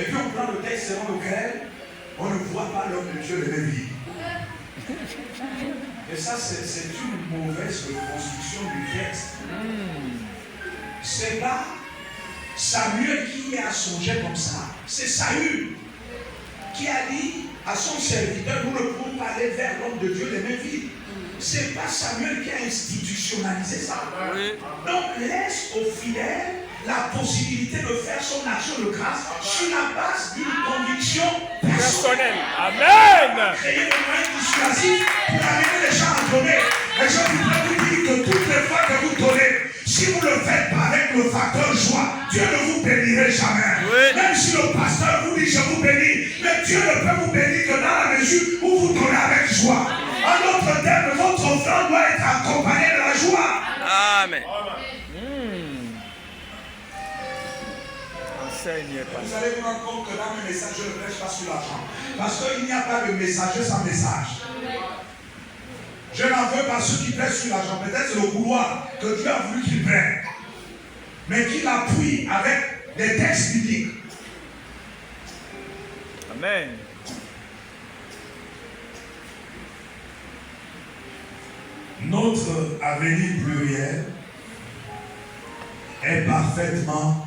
Et puis on prend le texte selon lequel on ne voit pas l'homme de Dieu de même vie. Et ça, c'est une mauvaise reconstruction du texte. C'est pas Samuel qui a songé comme ça. C'est Saül qui a dit à son serviteur, nous ne pouvons pas aller vers l'homme de Dieu de même vie. C'est pas Samuel qui a institutionnalisé ça. Oui. Donc laisse aux fidèles la possibilité de faire son action de grâce sur la base d'une conviction personnelle. Amen. Créer des moyens dissuasifs pour amener les gens à donner. Et je voudrais vous dire que toutes les fois que vous donnez, si vous ne le faites pas avec le facteur joie, Dieu ne vous bénirait jamais. Oui. Même si le pasteur vous dit je vous bénis, mais Dieu ne peut vous bénir que dans la mesure où vous donnez avec joie. En d'autres termes, votre offrande doit être accompagnée de la joie. Amen. Vous allez vous rendre compte que dans mes messages, je ne prêche pas sur l'argent. Parce qu'il n'y a pas de messager sans message. Je n'en veux pas ceux qui prêchent sur l'argent. Peut-être c'est le couloir que Dieu a voulu qu'ils prennent. Mais qu'il appuie avec des textes bibliques. Amen. Notre avenir pluriel est parfaitement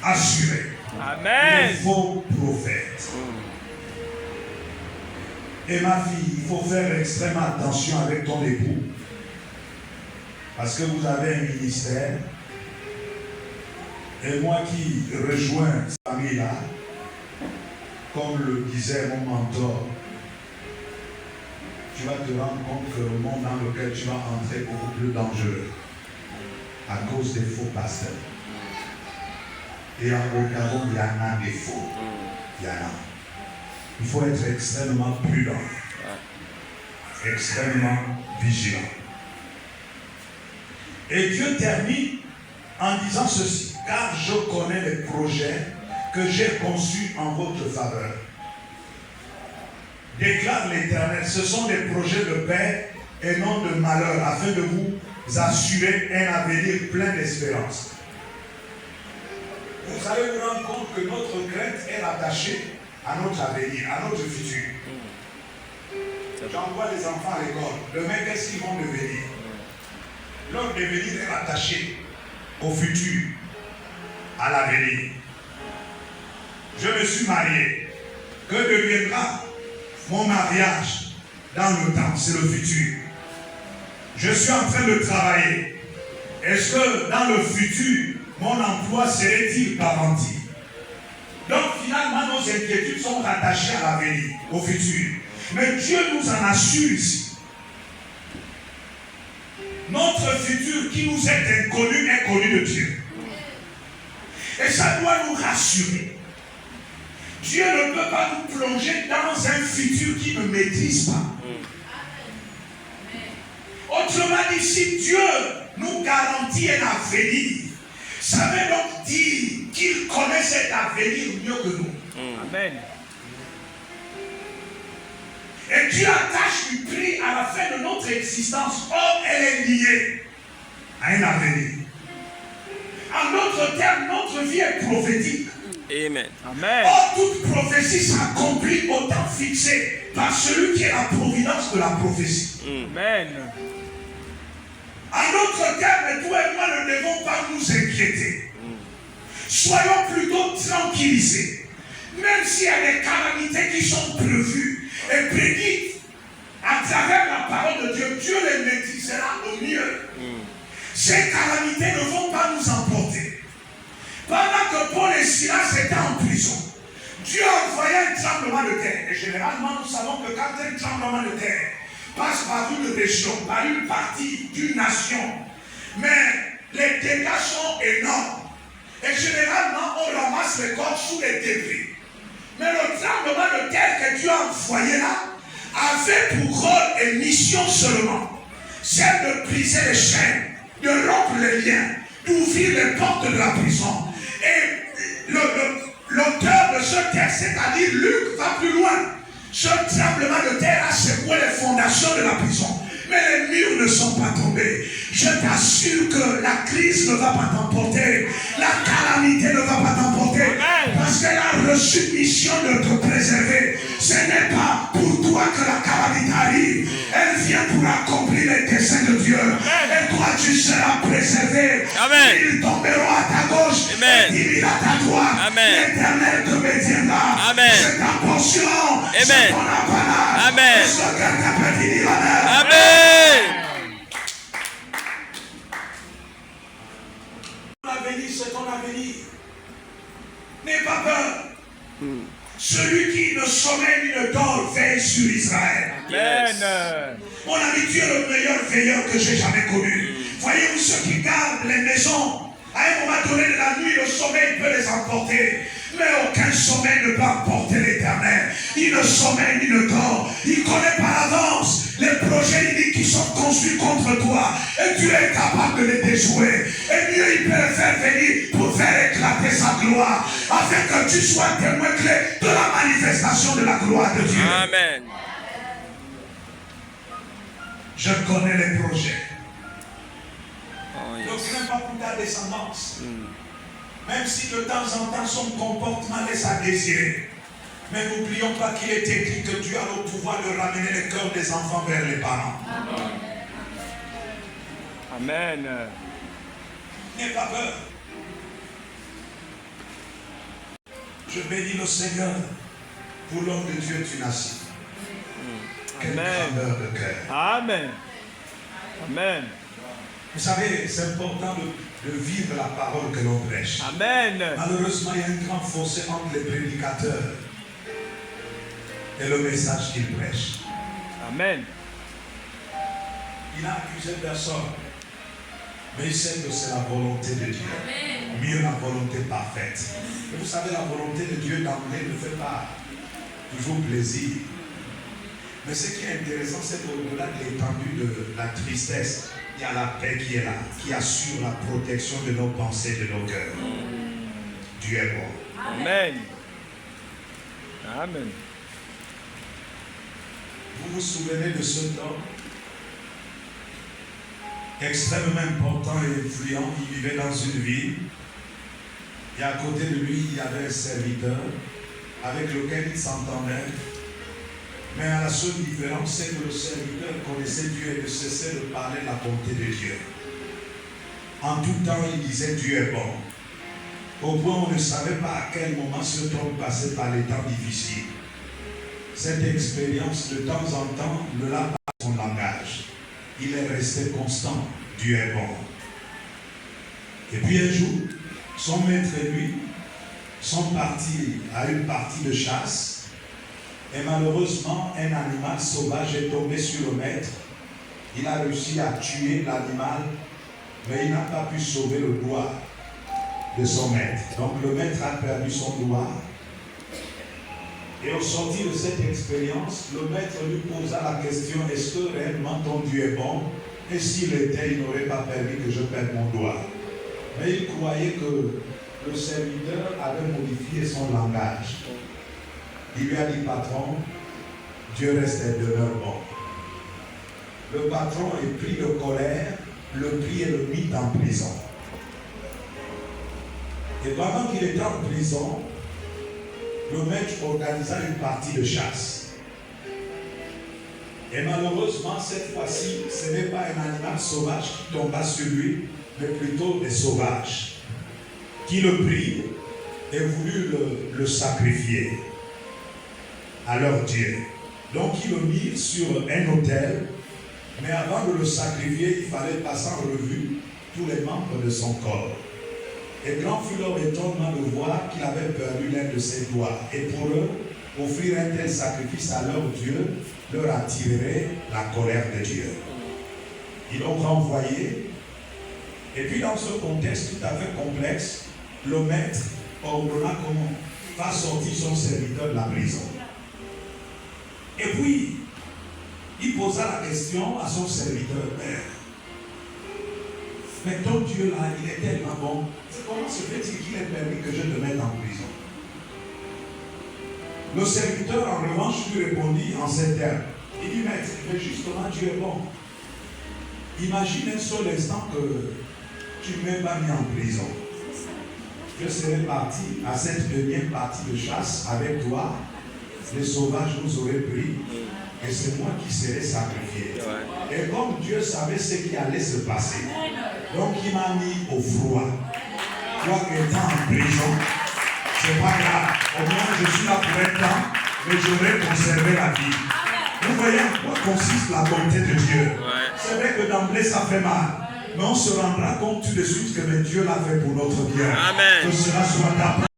assuré. Amen. Les faux prophètes. Et ma fille, il faut faire extrêmement attention avec ton époux. Parce que vous avez un ministère. Et moi qui rejoins cette famille-là, comme le disait mon mentor, tu vas te rendre compte que le monde dans lequel tu vas entrer est beaucoup plus dangereux à cause des faux pasteurs. Et en Gabon, il y en a des faux. Il y en a. Il faut être extrêmement prudent, extrêmement vigilant. Et Dieu termine en disant ceci, car je connais les projets que j'ai conçus en votre faveur. Déclare l'Éternel, ce sont des projets de paix et non de malheur, afin de vous assurer un avenir plein d'espérance. Vous allez vous rendre compte que notre crainte est rattachée à notre avenir, à notre futur. J'envoie les enfants à l'école. Demain, qu'est-ce qu'ils vont devenir? Leur devenir est rattaché au futur, à l'avenir. Je me suis marié. Que deviendra mon mariage dans le temps? C'est le futur. Je suis en train de travailler. Est-ce que dans le futur, mon emploi serait-il garanti? Donc finalement, nos inquiétudes sont rattachées à l'avenir, au futur. Mais Dieu nous en assure ici. Notre futur qui nous est connu de Dieu. Et ça doit nous rassurer. Dieu ne peut pas nous plonger dans un futur qui ne maîtrise pas. Autrement dit, si Dieu nous garantit un avenir, ça veut donc dire qu'il connaît cet avenir mieux que nous. Amen. Et Dieu attache du prix à la fin de notre existence. Or, elle est liée à un avenir. En d'autres termes, notre vie est prophétique. Amen. Amen. Or, toute prophétie s'accomplit au temps fixé par celui qui est la providence de la prophétie. Amen. En d'autres termes, toi et moi ne devons pas nous inquiéter. Soyons plutôt tranquillisés. Même s'il y a des calamités qui sont prévues et prédites à travers la parole de Dieu, Dieu les maîtrisera au mieux. Ces calamités ne vont pas nous emporter. Pendant que Paul et Silas étaient en prison, Dieu a envoyé un tremblement de terre. Et généralement, nous savons que quand un tremblement de terre passe par une région, par une partie d'une nation, mais les dégâts sont énormes. Et généralement, on ramasse les corps sous les débris. Mais le tremblement de terre que Dieu a envoyé là avait pour rôle et mission seulement celle de briser les chaînes, de rompre les liens, d'ouvrir les portes de la prison. Et l'auteur de ce texte, c'est-à-dire Luc, va plus loin. Ce tremblement de terre a secoué les fondations de la prison. Mais les murs ne sont pas tombés. Je t'assure que la crise ne va pas t'emporter. La calamité ne va pas t'emporter. Parce qu'elle a notre submission de te préserver. Ce n'est pas pour toi que la calamité arrive. Elle vient pour accomplir les desseins de Dieu. Et toi, tu seras préservé. Amen. Ils tomberont à ta gauche. Amen. Et 10 000 à ta droite. Amen. L'Éternel te maintiendra. Amen. C'est ta portion. Amen. C'est ton apanage. Amen. Ce que ta petite dit la mer. Amen. Ton avenir, c'est ton avenir. N'aie pas peur. Celui qui ne sommeille ni ne dort veille sur Israël. Amen. Mon ami, tu es le meilleur veilleur que j'ai jamais connu. Voyez-vous ceux qui gardent les maisons. À un moment donné de la nuit, le sommeil peut les emporter. Mais aucun sommeil ne peut emporter l'Éternel. Il ne sommeille ni ne dort. Il connaît par avance les projets iniques qui sont construits contre toi. Et Dieu est capable de les déjouer. Et mieux, il peut les faire venir pour faire éclater sa gloire. Afin que tu sois témoin clé de la manifestation de la gloire de Dieu. Amen. Je connais les projets. Oh, Ne yes. crains pas pour ta descendance. Même si de temps en temps son comportement laisse à désirer. Mais n'oublions pas qu'il est écrit que Dieu a le pouvoir de ramener les cœurs des enfants vers les parents. Amen. N'aie pas peur. Je bénis le Seigneur pour l'homme de Dieu tu n'as. Quelle grandeur de cœur. Amen. Amen. Vous savez, c'est important de vivre la parole que l'on prêche. Amen. Malheureusement, il y a un grand fossé entre les prédicateurs et le message qu'ils prêchent. Amen. Il n'a accusé personne, mais il sait que c'est la volonté de Dieu. Mieux la volonté parfaite. Et vous savez, la volonté de Dieu d'emblée ne fait pas toujours plaisir. Mais ce qui est intéressant, c'est qu'au-delà de l'étendue de la tristesse, il y a la paix qui est là, qui assure la protection de nos pensées, de nos cœurs. Dieu est bon. Amen. Amen. Vous vous souvenez de cet homme extrêmement important et influent? Il vivait dans une ville et à côté de lui, il y avait un serviteur avec lequel il s'entendait. Mais à la seule différence, c'est que le serviteur connaissait Dieu et ne cessait de parler de la bonté de Dieu. En tout temps, il disait Dieu est bon. Au point où on ne savait pas à quel moment cet homme passait par les temps difficiles. Cette expérience, de temps en temps, ne l'a pas son langage. Il est resté constant. Dieu est bon. Et puis un jour, son maître et lui sont partis à une partie de chasse. Et malheureusement, un animal sauvage est tombé sur le maître. Il a réussi à tuer l'animal, mais il n'a pas pu sauver le doigt de son maître. Donc le maître a perdu son doigt. Et au sortir de cette expérience, le maître lui posa la question, est-ce que réellement ton Dieu est bon? Et s'il était, il n'aurait pas permis que je perde mon doigt. Mais il croyait que le serviteur avait modifié son langage. Il lui a dit, patron, Dieu reste et demeure bon. Le patron est pris de colère, le prit et le mit en prison. Et pendant qu'il était en prison, le maître organisa une partie de chasse. Et malheureusement, cette fois-ci, ce n'est pas un animal sauvage qui tomba sur lui, mais plutôt des sauvages qui le prirent et voulurent le sacrifier à leur Dieu. Donc ils le mirent sur un autel, mais avant de le sacrifier, il fallait passer en revue tous les membres de son corps. Et grand fut leur étonnement de voir qu'il avait perdu l'un de ses doigts. Et pour eux, offrir un tel sacrifice à leur Dieu leur attirerait la colère de Dieu. Ils l'ont renvoyé. Et puis dans ce contexte tout à fait complexe, le maître ordonna comment faire sortir son serviteur de la prison. Et puis, il posa la question à son serviteur, Père, mais ton Dieu là, il est tellement bon, comment se fait-il qu'il ait permis que je te mette en prison? Le serviteur en revanche lui répondit en ces termes. Il dit, maître, mais justement Dieu est bon. Imagine un seul instant que tu ne m'aies pas mis en prison. je serais parti à cette première partie de chasse avec toi. Les sauvages nous auraient pris. Et c'est moi qui serais sacrifié. Et comme Dieu savait ce qui allait se passer, donc il m'a mis au froid. Toi étant en prison, c'est pas grave. Au moins je suis là pour un temps, mais j'aurais conservé la vie. Vous voyez en quoi consiste la bonté de Dieu. C'est vrai que d'emblée ça fait mal. Mais on se rendra compte tout de suite que Dieu l'a fait pour notre bien. Amen. Que cela soit ta